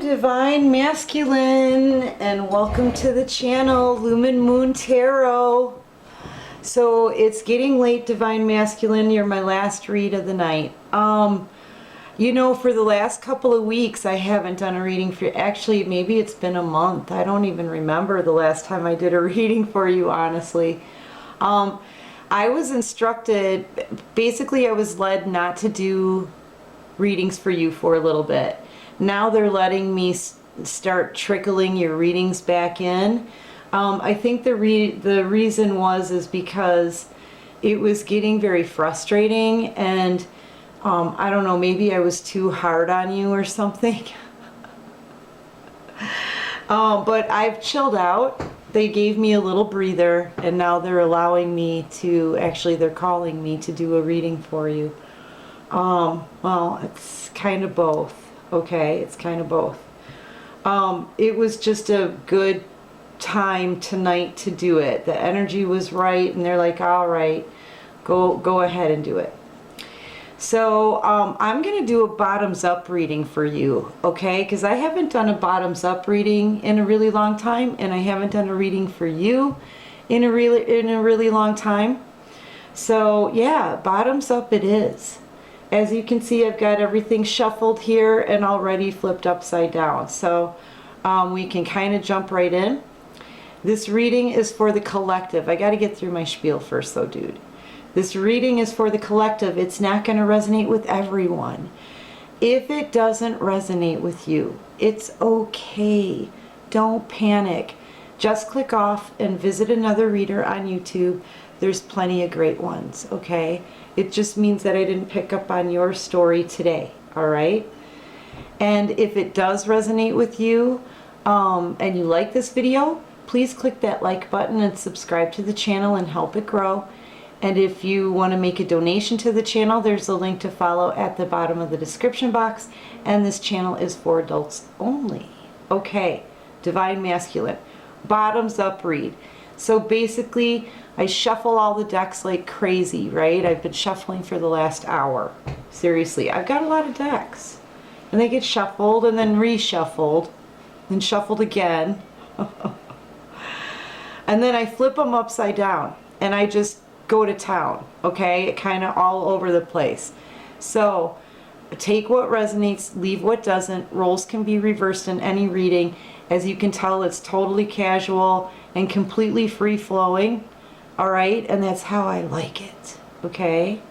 Divine Masculine, and welcome to the channel, Lumen Moon Tarot. So it's getting late, Divine Masculine. You're my last read of the night. You know, for the last couple of weeks I haven't done a reading for you. Actually, maybe it's been a month. I don't even remember the last time I did a reading for you, honestly. I was instructed, basically I was led not to do readings for you for a little bit. Now they're letting me start trickling your readings back in. I think the reason is because it was getting very frustrating, and I don't know, maybe I was too hard on you or something. But I've chilled out. They gave me a little breather, and now they're allowing me to, actually they're calling me to do a reading for you. Well, it's kind of both. Okay, it's kind of both. It was just a good time tonight to do it. The energy was right, and they're like, all right, go ahead and do it. So I'm going to do a bottoms up reading for you, okay? Because I haven't done a bottoms up reading in a really long time, and I haven't done a reading for you in a really long time. So yeah, bottoms up it is. As you can see, I've got everything shuffled here and already flipped upside down. So we can kind of jump right in. This reading is for the collective. I got to get through my spiel first though, dude. This reading is for the collective. It's not going to resonate with everyone. If it doesn't resonate with you, it's okay. Don't panic. Just click off and visit another reader on YouTube. There's plenty of great ones, okay? It just means that I didn't pick up on your story today, all right? And if it does resonate with you and you like this video, please click that like button and subscribe to the channel and help it grow. And if you want to make a donation to the channel, there's a link to follow at the bottom of the description box. And this channel is for adults only. Okay, Divine Masculine, bottoms up read. So basically, I shuffle all the decks like crazy, right? I've been shuffling for the last hour. Seriously, I've got a lot of decks. And they get shuffled and then reshuffled, then shuffled again. And then I flip them upside down and I just go to town, okay? Kind of all over the place. So take what resonates, leave what doesn't. Roles can be reversed in any reading. As you can tell, it's totally casual and completely free-flowing, all right? And that's how I like it, okay?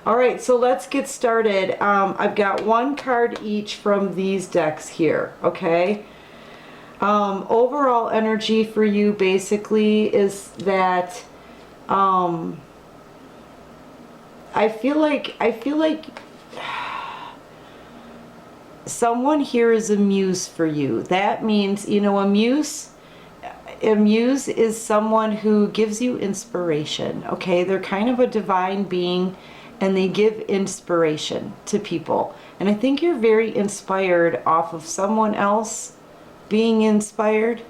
All right, so let's get started. I've got one card each from these decks here, okay? Overall energy for you basically is that I feel like someone here is a muse for you. That means, you know, a muse is someone who gives you inspiration, okay? They're kind of a divine being, and they give inspiration to people. And I think you're very inspired off of someone else being inspired,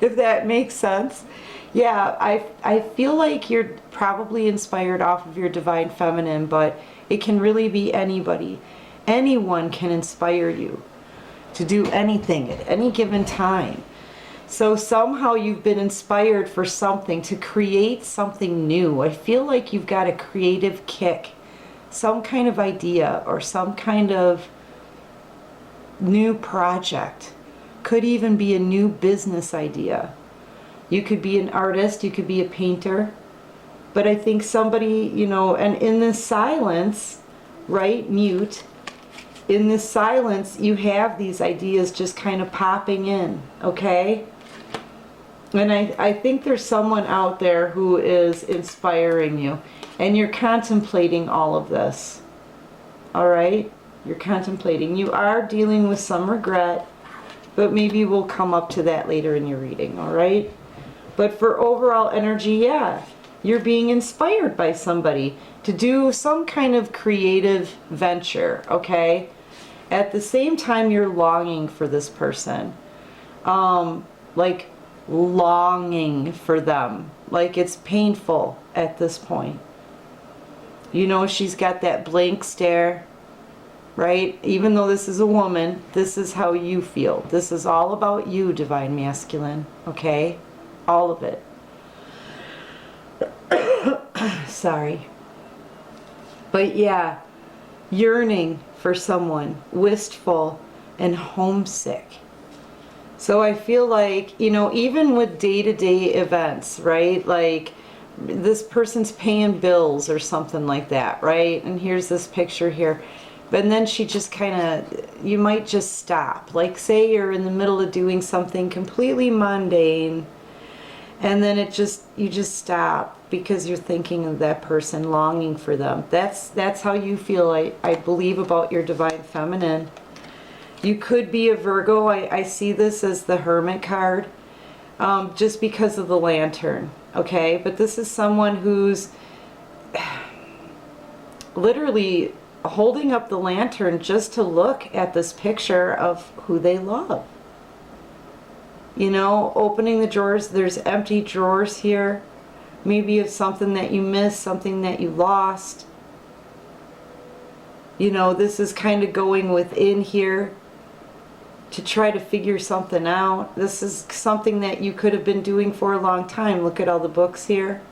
if that makes sense. Yeah, I feel like you're probably inspired off of your divine feminine, but it can really be anybody. Anyone can inspire you to do anything at any given time. So somehow you've been inspired for something, to create something new. I feel like you've got a creative kick, some kind of idea or some kind of new project. Could even be a new business idea. You could be an artist, you could be a painter. But I think somebody, you know, and in this silence, right, mute, in this silence, you have these ideas just kind of popping in, okay? And I think there's someone out there who is inspiring you, and you're contemplating all of this, all right? You're contemplating. You are dealing with some regret, but maybe we'll come up to that later in your reading, all right? But for overall energy, yeah, you're being inspired by somebody to do some kind of creative venture, okay? At the same time, you're longing for this person. Like longing for them. Like it's painful at this point. You know, she's got that blank stare. right? Even though this is a woman, this is how you feel. This is all about you, Divine Masculine, okay? All of it. Sorry. But yeah, yearning for someone, wistful and homesick. So I feel like, you know, even with day-to-day events, right? Like this person's paying bills or something like that, right? And here's this picture here. But then she just kind of, you might just stop. Like say you're in the middle of doing something completely mundane, and then you just stop because you're thinking of that person, longing for them. That's how you feel, I believe, about your Divine Feminine. You could be a Virgo. I see this as the Hermit card, just because of the lantern, okay? But this is someone who's literally holding up the lantern just to look at this picture of who they love. You know, opening the drawers, there's empty drawers here. Maybe of something that you missed, something that you lost. You know, this is kind of going within here to try to figure something out. This is something that you could have been doing for a long time. Look at all the books here.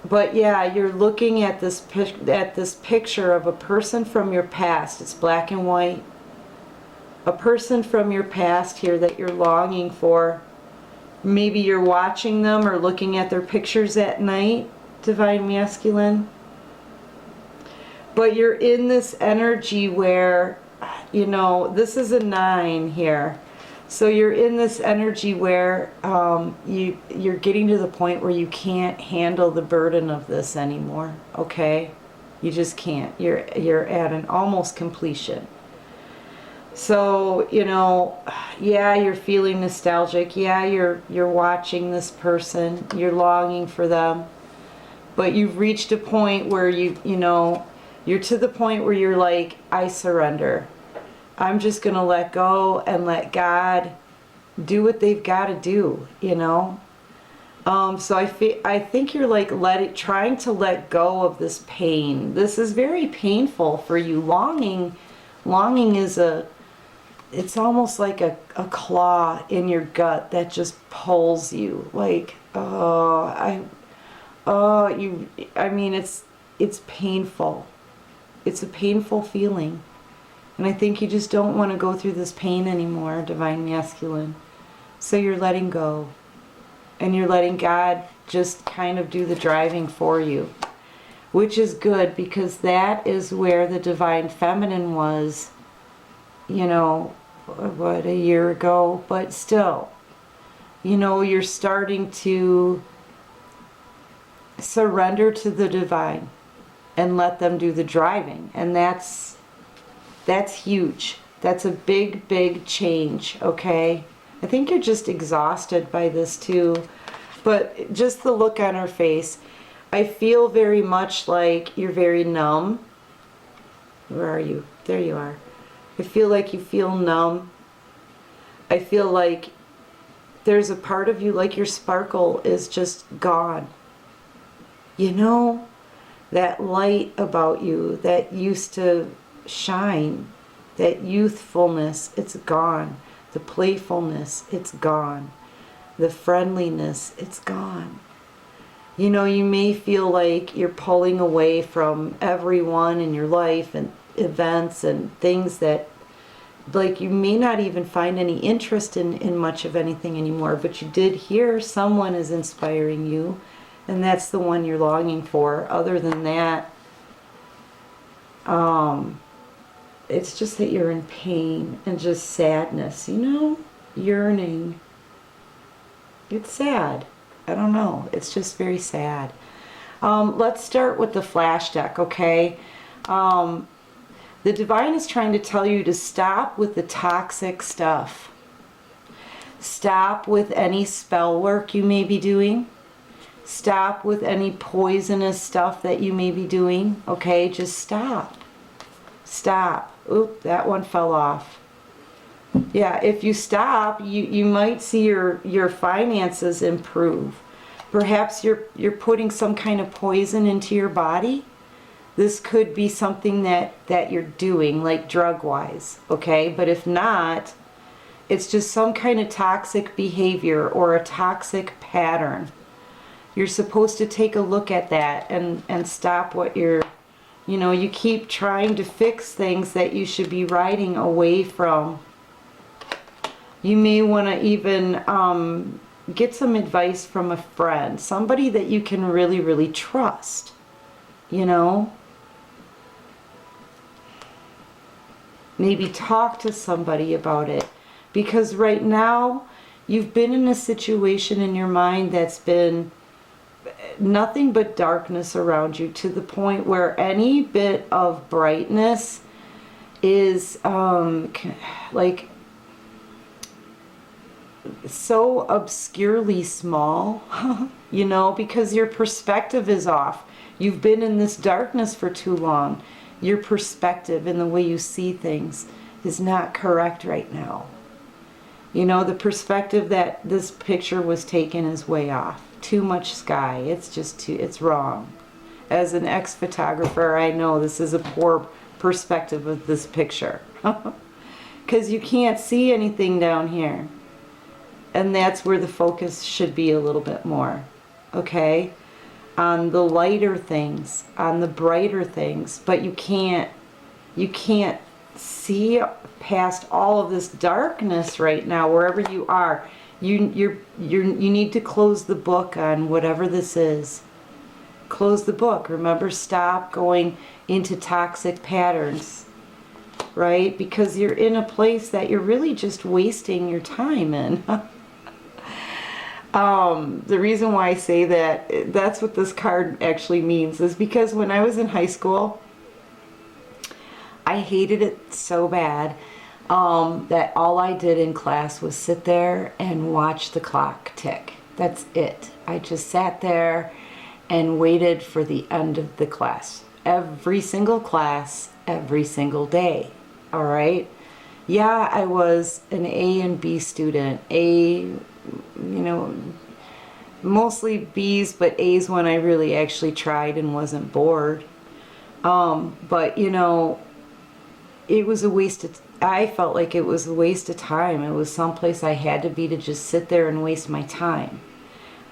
But yeah, you're looking at this picture of a person from your past. It's black and white. A person from your past here that you're longing for. Maybe you're watching them or looking at their pictures at night, Divine Masculine. But you're in this energy where, you know, this is a 9 here. So you're in this energy where you're getting to the point where you can't handle the burden of this anymore, okay? You just can't. You're at an almost completion. So, you know, yeah, you're feeling nostalgic. Yeah, you're watching this person. You're longing for them. But you've reached a point where you know, you're to the point where you're like, I surrender. I'm just going to let go and let God do what they've got to do, you know. So I think you're like trying to let go of this pain. This is very painful for you. Longing is it's almost like a claw in your gut that just pulls you. Like, I mean, it's painful. It's a painful feeling. And I think you just don't want to go through this pain anymore, Divine Masculine. So you're letting go. And you're letting God just kind of do the driving for you. Which is good, because that is where the Divine Feminine was, you know, what, a year ago. But still, you know, you're starting to surrender to the Divine and let them do the driving. And that's huge. That's a big, big change, okay? I think you're just exhausted by this too. But just the look on her face, I feel very much like you're very numb. Where are you? There you are. I feel like you feel numb. I feel like there's a part of you, like your sparkle is just gone. You know, that light about you that used to shine, that youthfulness, it's gone. The playfulness, it's gone. The friendliness, it's gone. You know, you may feel like you're pulling away from everyone in your life and events and things that, like, you may not even find any interest in much of anything anymore, but you did hear someone is inspiring you, and that's the one you're longing for. Other than that, it's just that you're in pain and just sadness, you know, yearning. It's sad. I don't know. It's just very sad. Let's start with the flash deck, okay? The Divine is trying to tell you to stop with the toxic stuff. Stop with any spell work you may be doing. Stop with any poisonous stuff that you may be doing, okay? Just stop. Stop. Oop, that one fell off. Yeah, if you stop, you might see your finances improve. Perhaps you're putting some kind of poison into your body This could be something that you're doing, like drug-wise, okay? But if not, it's just some kind of toxic behavior or a toxic pattern. You're supposed to take a look at that and stop what you're, you know, you keep trying to fix things that you should be riding away from. You may want to even get some advice from a friend, somebody that you can really, really trust, you know? Maybe talk to somebody about it. Because right now, you've been in a situation in your mind that's been nothing but darkness around you, to the point where any bit of brightness is like so obscurely small, you know, because your perspective is off. You've been in this darkness for too long. Your perspective and the way you see things is not correct right now. You know, the perspective that this picture was taken is way off. Too much sky. It's just too, it's wrong. As an ex-photographer, I know this is a poor perspective of this picture. Because you can't see anything down here. And that's where the focus should be a little bit more. Okay? On the lighter things, on the brighter things. But you can't see past all of this darkness right now, wherever you are. You need to close the book on whatever this is. Close the book. Remember, stop going into toxic patterns, right? Because you're in a place that you're really just wasting your time in. The reason why I say that, that's what this card actually means, is because when I was in high school, I hated it so bad that all I did in class was sit there and watch the clock tick. That's it. I just sat there and waited for the end of the class. Every single class, every single day. All right? Yeah, I was an A and B student. A, you know, mostly B's, but A's when I really actually tried and wasn't bored. But, you know, it was a waste of, I felt like it was a waste of time. It was someplace I had to be to just sit there and waste my time.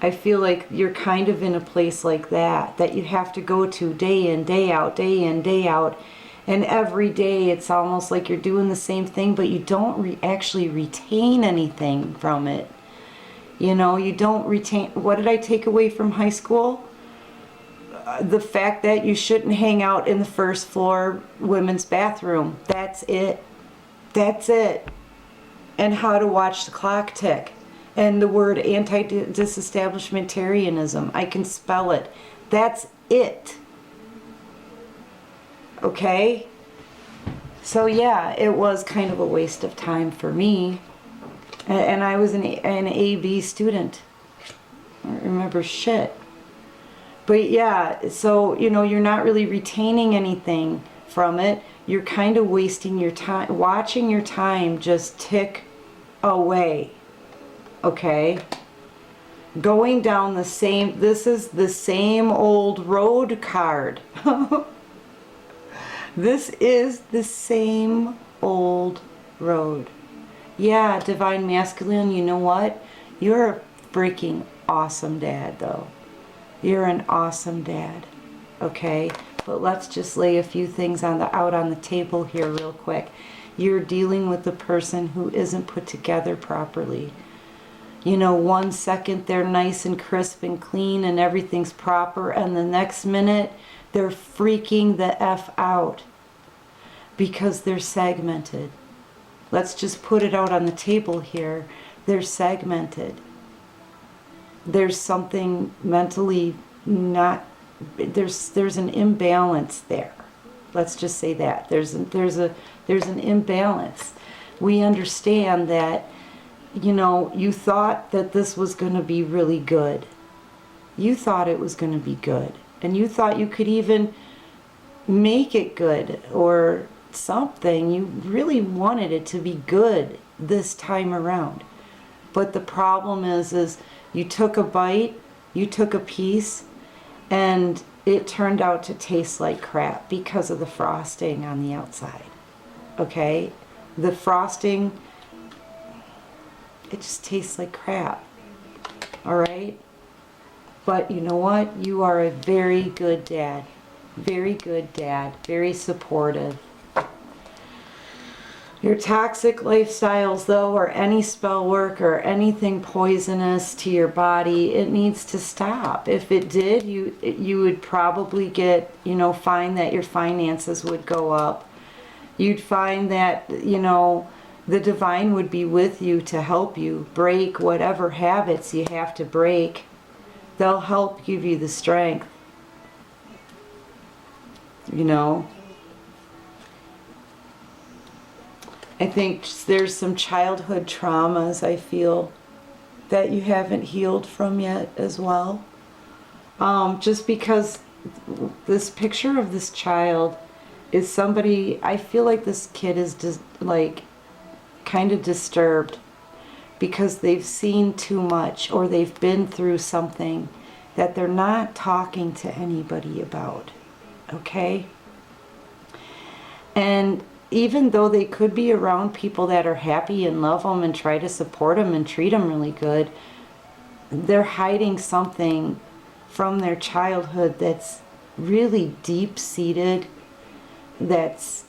I feel like you're kind of in a place like that, that you have to go to day in, day out, day in, day out. And every day it's almost like you're doing the same thing, but you don't actually retain anything from it. You know, you don't retain. What did I take away from high school? The fact that you shouldn't hang out in the first floor women's bathroom. That's it. That's it. And how to watch the clock tick. And the word anti-disestablishmentarianism. I can spell it. That's it. Okay? So yeah, it was kind of a waste of time for me. And I was an A-B student. I don't remember shit. But yeah, so, you know, you're not really retaining anything from it. You're kind of wasting your time, watching your time just tick away. Okay? Going down the same, this is the same old road card. This is the same old road. Yeah, Divine Masculine, you know what? You're a freaking awesome dad, though. You're an awesome dad, okay? But let's just lay a few things out on the table here real quick. You're dealing with a person who isn't put together properly. You know, 1 second they're nice and crisp and clean and everything's proper, and the next minute they're freaking the F out because they're segmented. Let's just put it out on the table here. They're segmented. There's something mentally not, there's an imbalance there. Let's just say that. There's an imbalance. We understand that, you know, you thought that this was going to be really good. You thought it was going to be good. And you thought you could even make it good or something. You really wanted it to be good this time around. But the problem is you took a bite, you took a piece, and it turned out to taste like crap because of the frosting on the outside. Okay? The frosting, it just tastes like crap. Alright? But you know what? You are a very good dad. Very good dad. Very supportive. Your toxic lifestyles, though, or any spell work or anything poisonous to your body, it needs to stop. If it did, you would probably get, find that your finances would go up. You'd find that, the divine would be with you to help you break whatever habits you have to break. They'll help give you the strength. I think there's some childhood traumas, I feel, that you haven't healed from yet as well. Just because this picture of this child is somebody, I feel like this kid is just kind of disturbed because they've seen too much or they've been through something that they're not talking to anybody about. Okay? And even though they could be around people that are happy and love them and try to support them and treat them really good, they're hiding something from their childhood that's really deep-seated, that's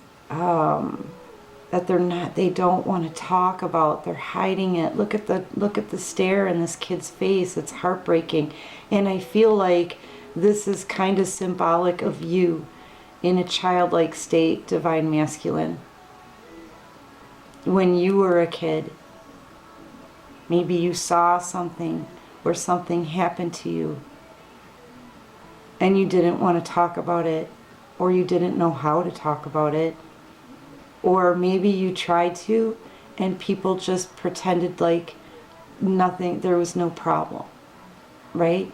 that they don't want to talk about. They're hiding it. Look at the stare in this kid's face. It's heartbreaking. And I feel like this is kind of symbolic of you in a childlike state, Divine Masculine. When you were a kid, maybe you saw something or something happened to you and you didn't want to talk about it, or you didn't know how to talk about it, or maybe you tried to and people just pretended like nothing, there was no problem, right?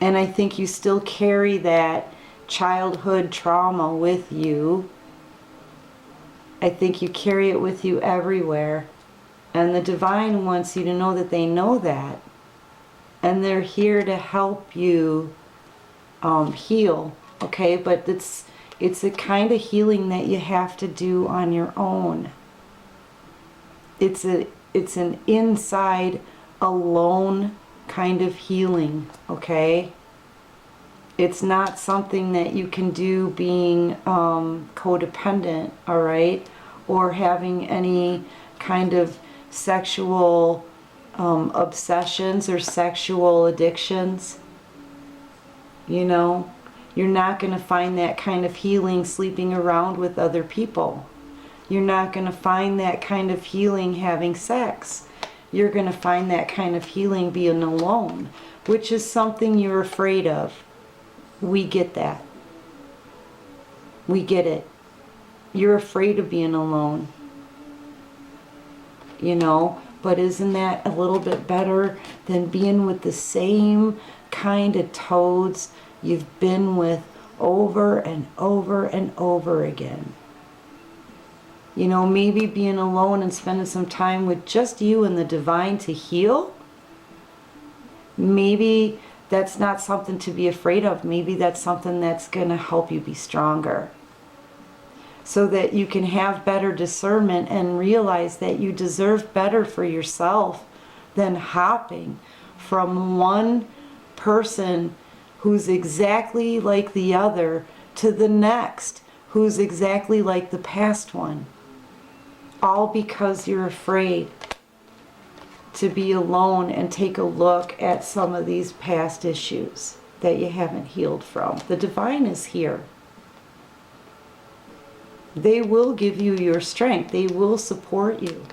And I think you still carry that childhood trauma with you. I think you carry it with you everywhere. And the divine wants you to know that they know that. And they're here to help you heal. Okay? But it's a kind of healing that you have to do on your own. It's an inside, alone kind of healing. Okay? It's not something that you can do being codependent, all right? Or having any kind of sexual obsessions or sexual addictions. You're not going to find that kind of healing sleeping around with other people. You're not going to find that kind of healing having sex. You're going to find that kind of healing being alone, which is something you're afraid of. We get that. We get it. You're afraid of being alone. But isn't that a little bit better than being with the same kind of toads you've been with over and over and over again? Maybe being alone and spending some time with just you and the divine to heal. Maybe that's not something to be afraid of. Maybe that's something that's going to help you be stronger. So that you can have better discernment and realize that you deserve better for yourself than hopping from one person who's exactly like the other to the next who's exactly like the past one. All because you're afraid to be alone and take a look at some of these past issues that you haven't healed from. The divine is here. They will give you your strength. They will support you.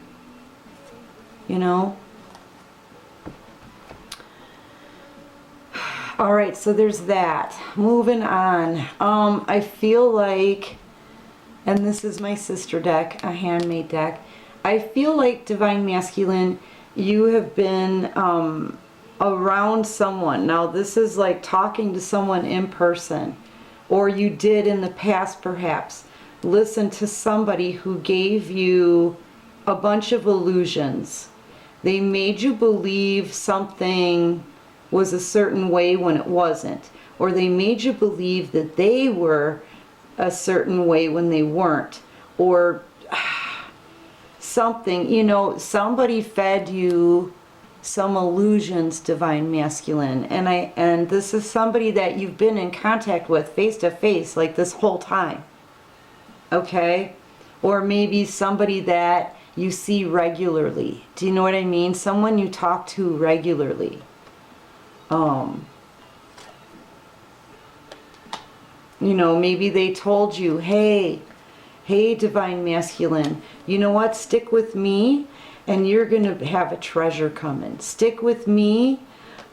All right, so there's that. Moving on. I feel like, and this is my sister deck, a Handmade deck. I feel like, Divine Masculine, you have been around someone. Now, this is like talking to someone in person, or you did in the past, perhaps. Listen to somebody who gave you a bunch of illusions. They made you believe something was a certain way when it wasn't. Or they made you believe that they were a certain way when they weren't. Or something, you know, somebody fed you some illusions, Divine Masculine. And this is somebody that you've been in contact with face to face like this whole time. Okay? Or maybe somebody that you see regularly. Do you know what I mean? Someone you talk to regularly. You know, maybe they told you, hey, Divine Masculine, you know what? Stick with me and you're going to have a treasure coming. Stick with me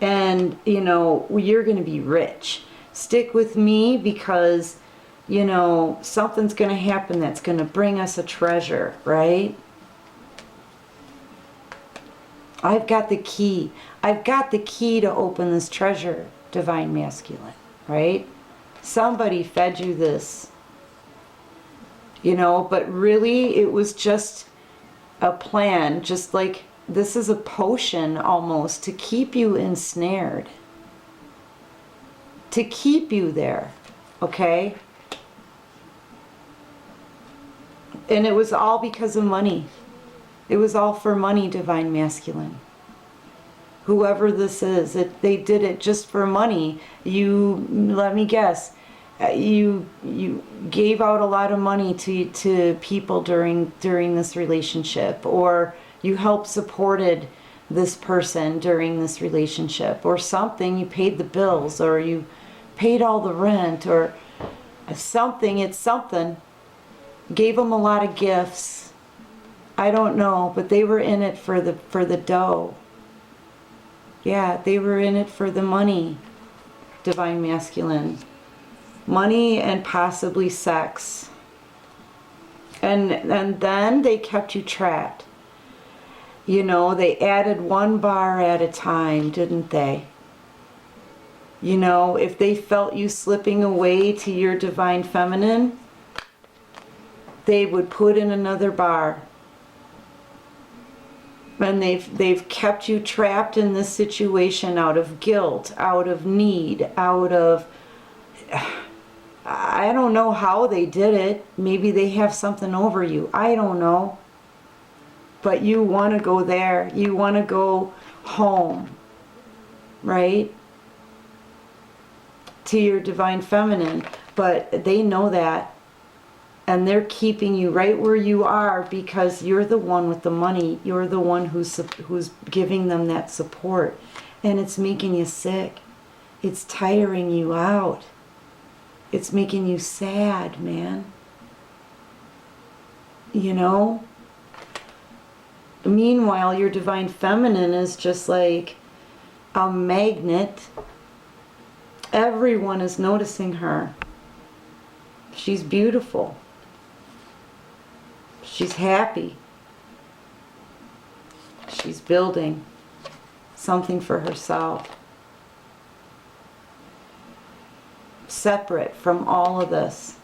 and, you know, you're going to be rich. Stick with me because, you know, something's going to happen that's going to bring us a treasure, right? I've got the key. I've got the key to open this treasure, Divine Masculine, right? Somebody fed you this, you know, but really it was just a plan, just like this is a potion almost to keep you ensnared, to keep you there, okay? And it was all because of money. It was all for money, Divine Masculine. Whoever this is, they did it just for money. You, let me guess, you gave out a lot of money to people during this relationship, or you helped supported this person during this relationship, or something. You paid the bills, or you paid all the rent, or something. It's something. Gave them a lot of gifts. I don't know, but they were in it for the dough. Yeah, they were in it for the money, Divine Masculine. Money and possibly sex. And then they kept you trapped. You know, they added one bar at a time, didn't they? You know, if they felt you slipping away to your Divine Feminine, they would put in another bar. And they've kept you trapped in this situation out of guilt, out of need, out of... I don't know how they did it. Maybe they have something over you. I don't know. But you want to go there. You want to go home. Right? To your Divine Feminine. But they know that. And they're keeping you right where you are because you're the one with the money. You're the one who's giving them that support. And it's making you sick. It's tiring you out. It's making you sad, man. You know? Meanwhile, your Divine Feminine is just like a magnet. Everyone is noticing her. She's beautiful. She's happy. She's building something for herself. Separate from all of this.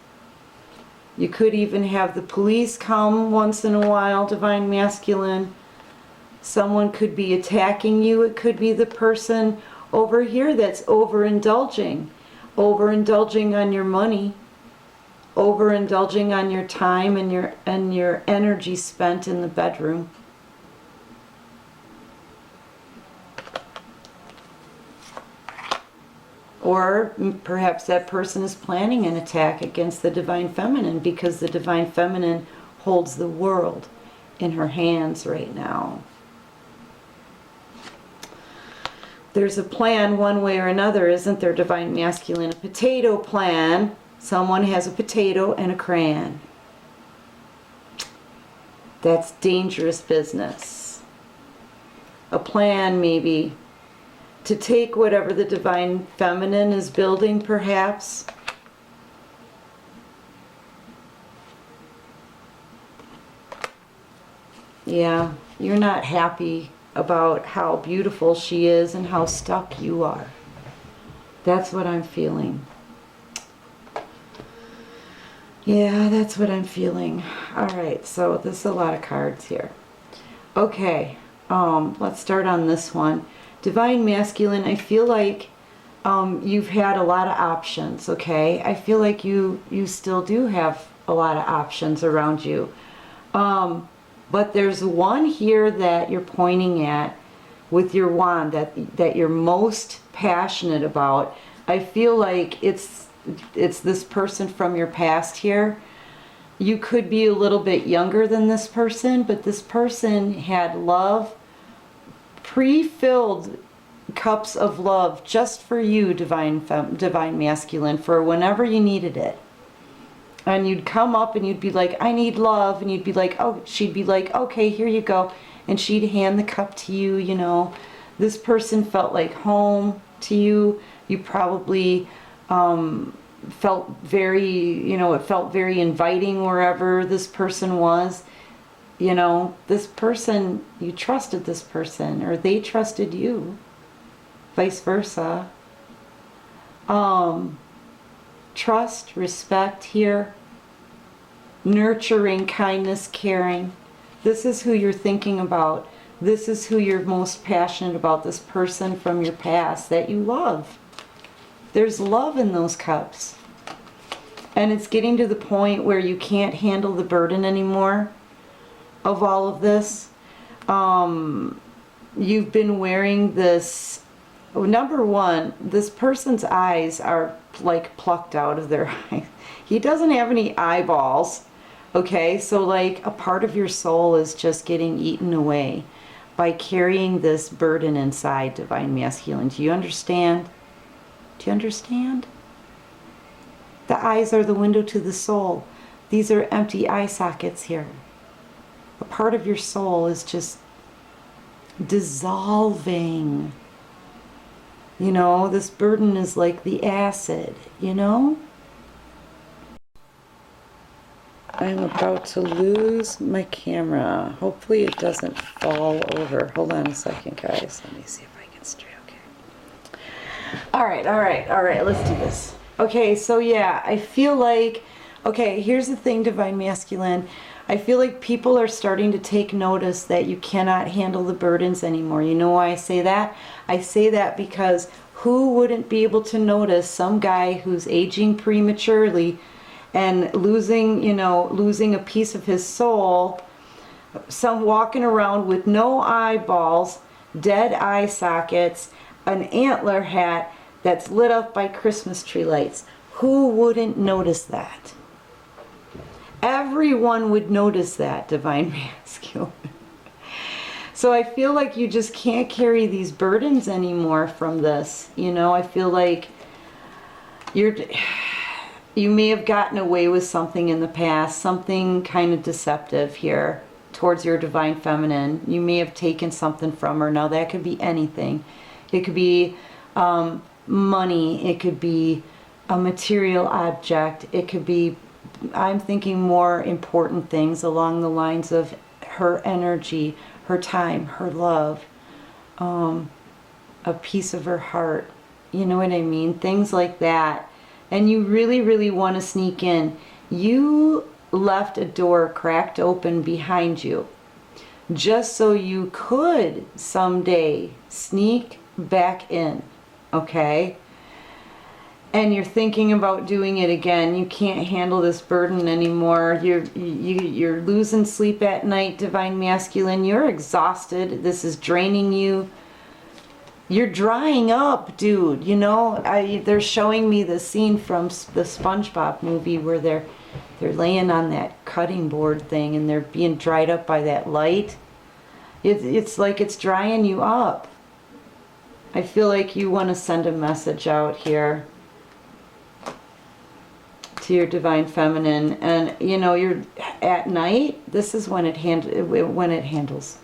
You could even have the police come once in a while, Divine Masculine. Someone could be attacking you. It could be the person over here that's overindulging. Overindulging on your money. Overindulging on your time and your energy spent in the bedroom. Or perhaps that person is planning an attack against the Divine Feminine because the Divine Feminine holds the world in her hands right now. There's a plan one way or another, isn't there, Divine Masculine? A potato plan. Someone has a potato and a crayon. That's dangerous business. A plan, maybe, to take whatever the Divine Feminine is building, perhaps. Yeah, you're not happy about how beautiful she is and how stuck you are. That's what I'm feeling. Yeah, that's what I'm feeling. All right, so there's a lot of cards here. Okay, let's start on this one. Divine Masculine, I feel like you've had a lot of options, okay? I feel like you still do have a lot of options around you. But there's one here that you're pointing at with your wand that you're most passionate about. I feel like it's this person from your past here. You could be a little bit younger than this person, but this person had love, pre-filled cups of love just for you, divine masculine, for whenever you needed it. And you'd come up and you'd be like, I need love, and you'd be like, oh, she'd be like, okay, here you go, and she'd hand the cup to you. You know, this person felt like home to you. You probably felt very, you know, it felt very inviting wherever this person was. You know, this person, you trusted this person, or they trusted you, vice versa. Trust, respect here, nurturing, kindness, caring. This is who you're thinking about. This is who you're most passionate about, this person from your past that you love. There's love in those cups. And it's getting to the point where you can't handle the burden anymore of all of this. You've been wearing this. Number one, this person's eyes are like plucked out of their eyes. He doesn't have any eyeballs. Okay, so like a part of your soul is just getting eaten away by carrying this burden inside, divine masculine. Do you understand? Do you understand? The eyes are the window to the soul. These are empty eye sockets here. A part of your soul is just dissolving. You know, this burden is like the acid, you know? I'm about to lose my camera. Hopefully it doesn't fall over. Hold on a second, guys. Let me see if I can stay okay. All right. Let's do this. Okay, so yeah, I feel like, okay, here's the thing, divine masculine. I feel like people are starting to take notice that you cannot handle the burdens anymore. You know why I say that? I say that because who wouldn't be able to notice some guy who's aging prematurely and losing a piece of his soul, some walking around with no eyeballs, dead eye sockets, an antler hat that's lit up by Christmas tree lights. Who wouldn't notice that? Everyone would notice that, divine masculine. So I feel like you just can't carry these burdens anymore from this. You know, I feel like you may have gotten away with something in the past, something kind of deceptive here towards your divine feminine. You may have taken something from her. Now that could be anything. It could be money. It could be a material object. It could be, I'm thinking more important things along the lines of her energy, her time, her love, a piece of her heart. You know what I mean? Things like that. And you really, really want to sneak in. You left a door cracked open behind you just so you could someday sneak back in, okay? And you're thinking about doing it again. You can't handle this burden anymore. You're losing sleep at night, divine masculine. You're exhausted. This is draining you. You're drying up, dude. You know, they're showing me the scene from the SpongeBob movie where they're laying on that cutting board thing and they're being dried up by that light. It's like it's drying you up. I feel like you want to send a message out here to your divine feminine, and you know, you're at night. This is when it handles.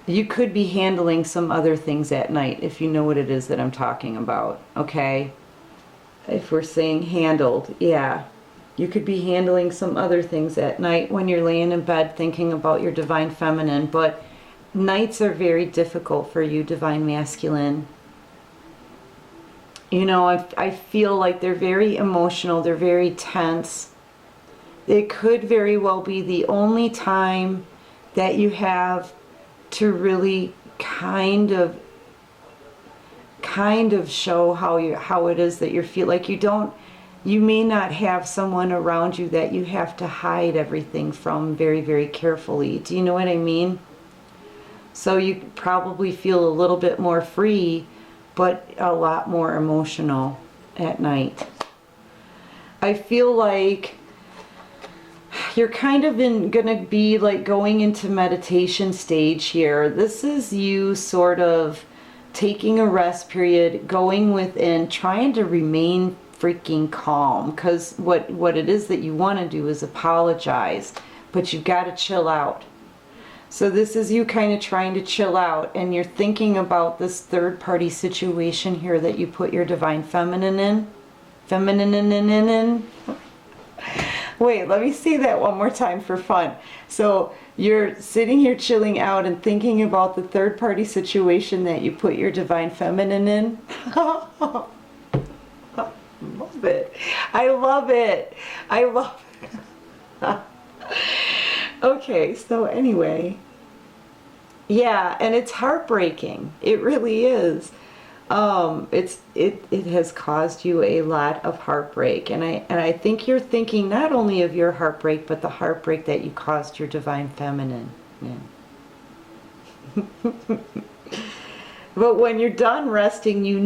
You could be handling some other things at night, if you know what it is that I'm talking about, okay? If we're saying handled, yeah. You could be handling some other things at night when you're laying in bed thinking about your divine feminine, but nights are very difficult for you, divine masculine. You know, I feel like they're very emotional, they're very tense. It could very well be the only time that you have to really kind of show how it is that you feel. Like you may not have someone around you that you have to hide everything from very, very carefully. Do you know what I mean? So you probably feel a little bit more free, but a lot more emotional at night. I feel like you're kind of gonna be like going into meditation stage here. This is you sort of taking a rest period, going within, trying to remain freaking calm, because what it is that you want to do is apologize, but you've got to chill out. So this is you kind of trying to chill out, and you're thinking about this third party situation here that you put your divine feminine in. Wait, let me say that one more time for fun. So you're sitting here chilling out and thinking about the third party situation that you put your divine feminine in. Love it. I love it. I love it. Okay, so anyway. Yeah, and it's heartbreaking. It really is. It has caused you a lot of heartbreak, and I think you're thinking not only of your heartbreak, but the heartbreak that you caused your divine feminine. Yeah. But when you're done resting, you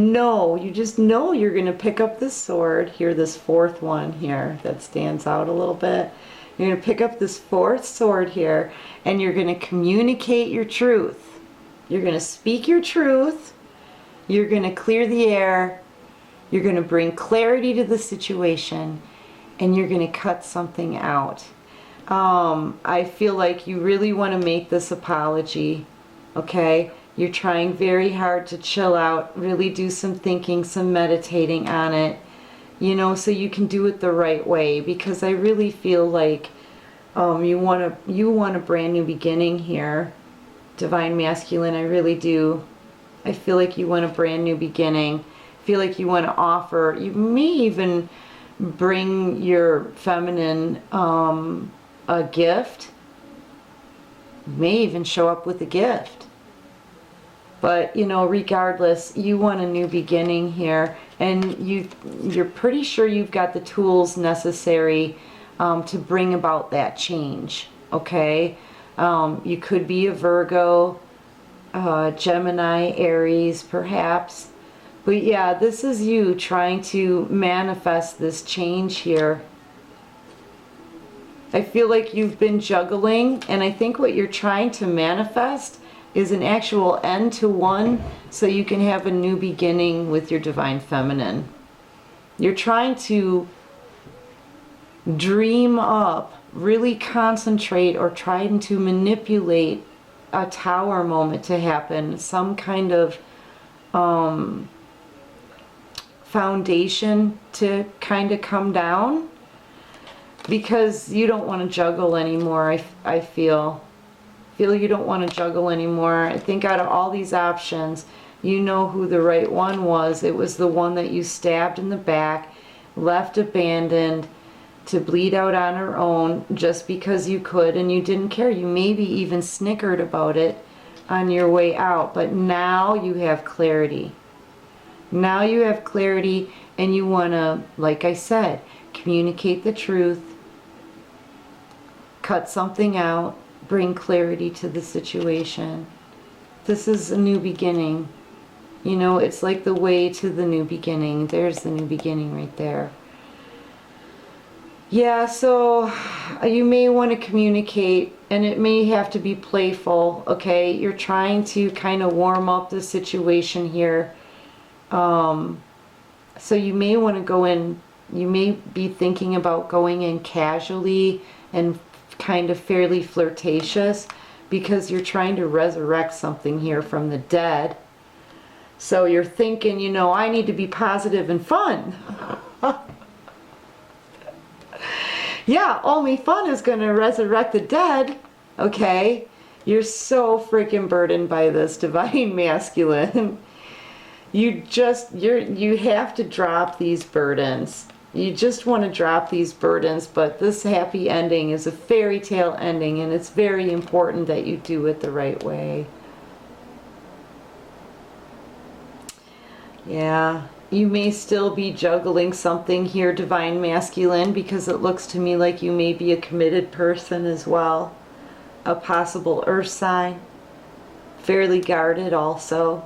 just know you're going to pick up this sword here, this fourth one here that stands out a little bit. You're going to pick up this fourth sword here, and you're going to communicate your truth. You're going to speak your truth. You're going to clear the air. You're going to bring clarity to the situation, and you're going to cut something out. I feel like you really want to make this apology, okay? You're trying very hard to chill out, really do some thinking, some meditating on it, you know, so you can do it the right way, because I really feel like you want a brand new beginning here, Divine Masculine. I really do. I feel like you want a brand new beginning. I feel like you want to offer, you may even bring your feminine a gift. You may even show up with a gift. But, you know, regardless, you want a new beginning here, and you're pretty sure you've got the tools necessary to bring about that change, okay? You could be a Virgo, Gemini, Aries, perhaps. But yeah, this is you trying to manifest this change here. I feel like you've been juggling, and I think what you're trying to manifest is an actual end to one, so you can have a new beginning with your divine feminine. You're trying to dream up, really concentrate, or trying to manipulate a tower moment to happen, some kind of foundation to kind of come down, because you don't want to juggle anymore. I feel you don't want to juggle anymore. I think out of all these options, you know who the right one was. It was the one that you stabbed in the back, left abandoned to bleed out on her own just because you could, and you didn't care. You maybe even snickered about it on your way out, but now you have clarity. Now you have clarity, and you want to, like I said, communicate the truth, cut something out, bring clarity to the situation. This is a new beginning. You know, it's like the way to the new beginning. There's the new beginning right there. Yeah, so you may want to communicate, and it may have to be playful, okay? You're trying to kind of warm up the situation here. So you may want to go in, you may be thinking about going in casually and kind of fairly flirtatious, because you're trying to resurrect something here from the dead. So you're thinking, you know, I need to be positive and fun. Yeah, only fun is going to resurrect the dead. Okay? You're so freaking burdened by this, Divine Masculine. You have to drop these burdens. You just want to drop these burdens, but this happy ending is a fairy tale ending, and it's very important that you do it the right way. Yeah. You may still be juggling something here, Divine Masculine, because it looks to me like you may be a committed person as well. A possible earth sign. Fairly guarded also.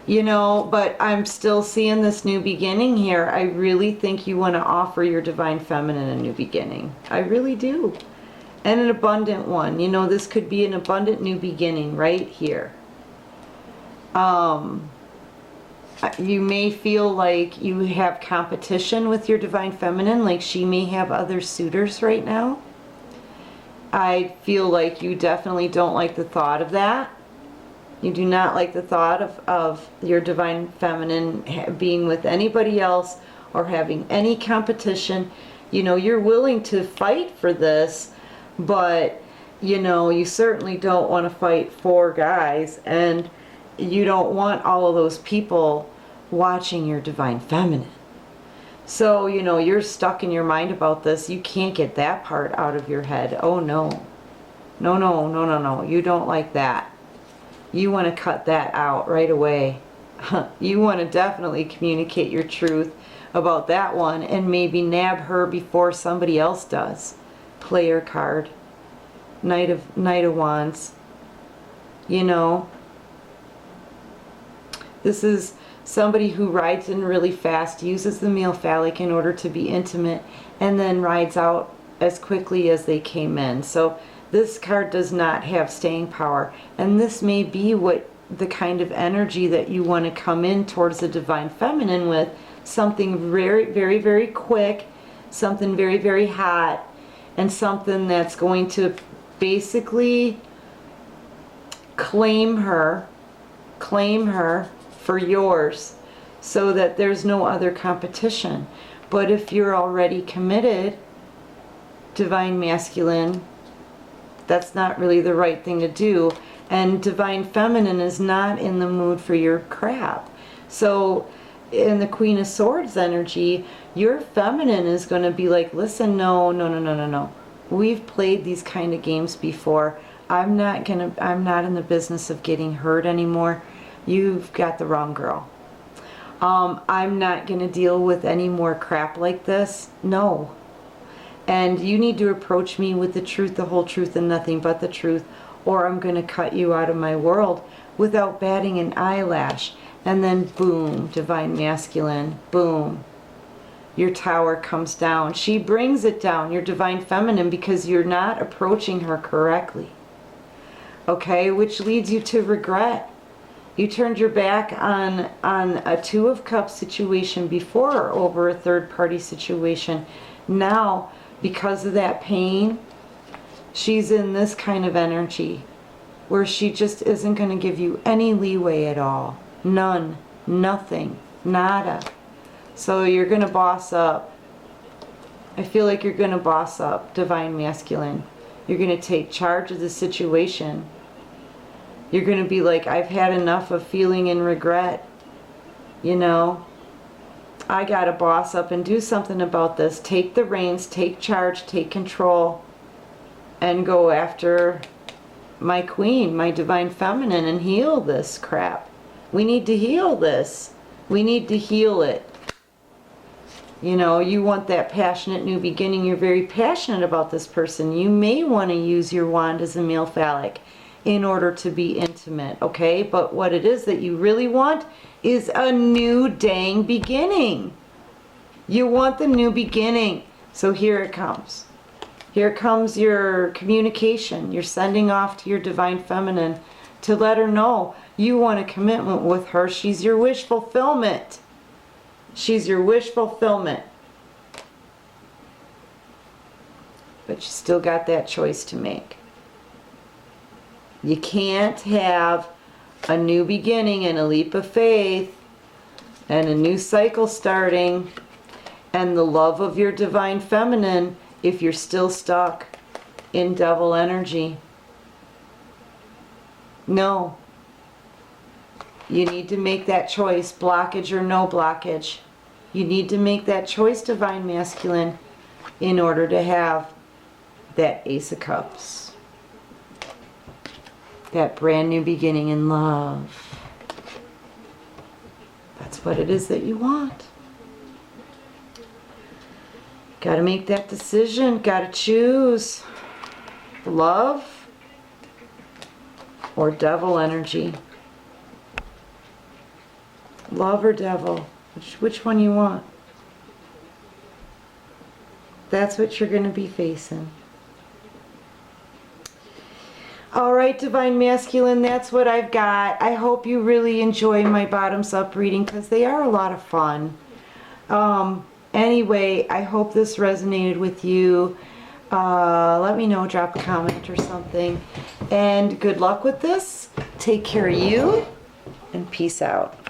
You know, but I'm still seeing this new beginning here. I really think you want to offer your Divine Feminine a new beginning. I really do. And an abundant one. You know, this could be an abundant new beginning right here. You may feel like you have competition with your Divine Feminine, like she may have other suitors right now. I feel like you definitely don't like the thought of that. You do not like the thought of your Divine Feminine being with anybody else or having any competition. You know, you're willing to fight for this, but, you know, you certainly don't want to fight for guys, and you don't want all of those people watching your Divine Feminine. So, you know, you're stuck in your mind about this. You can't get that part out of your head. Oh, no. No, no, no, no, no. You don't like that. You want to cut that out right away. You want to definitely communicate your truth about that one and maybe nab her before somebody else does. Player card. Knight of Wands. You know, this is somebody who rides in really fast, uses the male phallic in order to be intimate, and then rides out as quickly as they came in. So this card does not have staying power, and this may be what the kind of energy that you want to come in towards the Divine Feminine with. Something very, very, very quick, something very, very hot, and something that's going to basically claim her for yours, so that there's no other competition. But if you're already committed, Divine Masculine, that's not really the right thing to do. And Divine Feminine is not in the mood for your crap. So in the Queen of Swords energy, your feminine is going to be like, listen, no, no, no, no, no, no. We've played these kind of games before. I'm not in the business of getting hurt anymore. You've got the wrong girl. I'm not going to deal with any more crap like this. No. And you need to approach me with the truth, the whole truth, and nothing but the truth, or I'm going to cut you out of my world without batting an eyelash. And then boom, Divine Masculine, boom. Your tower comes down. She brings it down, your Divine Feminine, because you're not approaching her correctly. Okay, which leads you to regret. You turned your back on a Two of Cups situation before over a third party situation. Now, because of that pain, she's in this kind of energy where she just isn't going to give you any leeway at all. None. Nothing. Nada. So you're going to boss up. I feel like you're going to boss up, Divine Masculine. You're going to take charge of the situation. You're going to be like, I've had enough of feeling and regret. You know, I got to boss up and do something about this. Take the reins, take charge, take control, and go after my queen, my Divine Feminine, and heal this crap. We need to heal this. We need to heal it. You know, you want that passionate new beginning. You're very passionate about this person. You may want to use your wand as a male phallic in order to be intimate, okay? But what it is that you really want is a new dang beginning. You want the new beginning. So here it comes. Here comes your communication. You're sending off to your Divine Feminine to let her know you want a commitment with her. She's your wish fulfillment. She's your wish fulfillment. But you still got that choice to make. You can't have a new beginning and a leap of faith and a new cycle starting and the love of your Divine Feminine if you're still stuck in devil energy. No. You need to make that choice, blockage or no blockage. You need to make that choice, Divine Masculine, in order to have that Ace of Cups. That brand new beginning in love. what it is that you want. Got to make that decision. Got to choose love or devil energy. Love or devil? Which one you want? That's what you're going to be facing. All right, Divine Masculine, that's what I've got. I hope you really enjoy my bottoms up reading because they are a lot of fun. Anyway, I hope this resonated with you. Let me know, drop a comment or something. And good luck with this. Take care of you, and peace out.